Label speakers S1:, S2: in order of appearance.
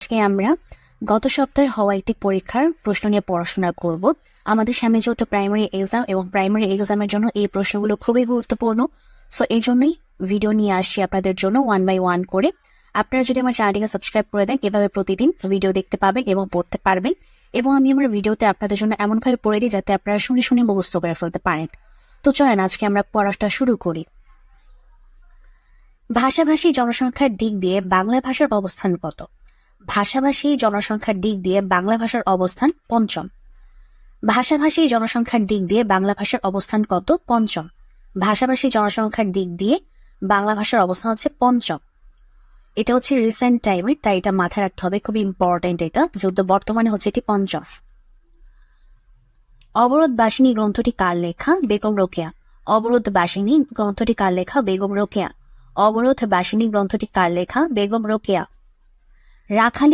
S1: আজকে আমরা গত সপ্তাহে হওয়া একটি পরীক্ষার প্রশ্ন নিয়ে পড়াশোনা করব। আমাদের সামনে যেহেতু প্রাইমারি এক্সাম এবং প্রাইমারি এক্সামের জন্য এই প্রশ্নগুলো খুবই গুরুত্বপূর্ণ। সো এই জন্যই ভিডিও নিয়ে আসছি আপনাদের জন্য 1 বাই 1 করে। আপনারা যদি আমার চ্যানেলটিকে সাবস্ক্রাইব করে দেন, এভাবে প্রতিদিন ভিডিও দেখতে পাবেন এবং পড়তে পারবেন। এবং আমি আমার ভিডিওতে আপনাদের জন্য এমনভাবে পড়ে দিই যাতে আপনারা শুনে শুনে মুখস্থ করে ফেলতে পারেন। তো চলেন আজকে আমরা পড়াটা শুরু করি। ভাষাভাষী জনসংখ্যার দিক দিয়ে বাংলা ভাষার অবস্থান কত? ভাষাভাষী জনসংখ্যার দিক দিয়ে বাংলা ভাষার অবস্থান পঞ্চম। ভাষাভাষী জনসংখ্যার দিক দিয়ে বাংলা ভাষার অবস্থান কত? পঞ্চম। ভাষাভাষী জনসংখ্যার দিক দিয়ে বাংলা ভাষার অবস্থান হচ্ছে পঞ্চম। এটা হচ্ছে রিসেন্ট টাইমে, তাই এটা মাথায় রাখতে হবে, খুবই ইম্পর্টেন্ট এটা, যেহেতু বর্তমানে হচ্ছে এটি পঞ্চম। অবরোধবাসিনী গ্রন্থটি কার লেখা? বেগম রোকেয়া। অবরোধবাসিনী গ্রন্থটি কার লেখা? বেগম রোকেয়া। অবরোধবাসিনী গ্রন্থটি কার লেখা? বেগম রোকেয়া। রাখালি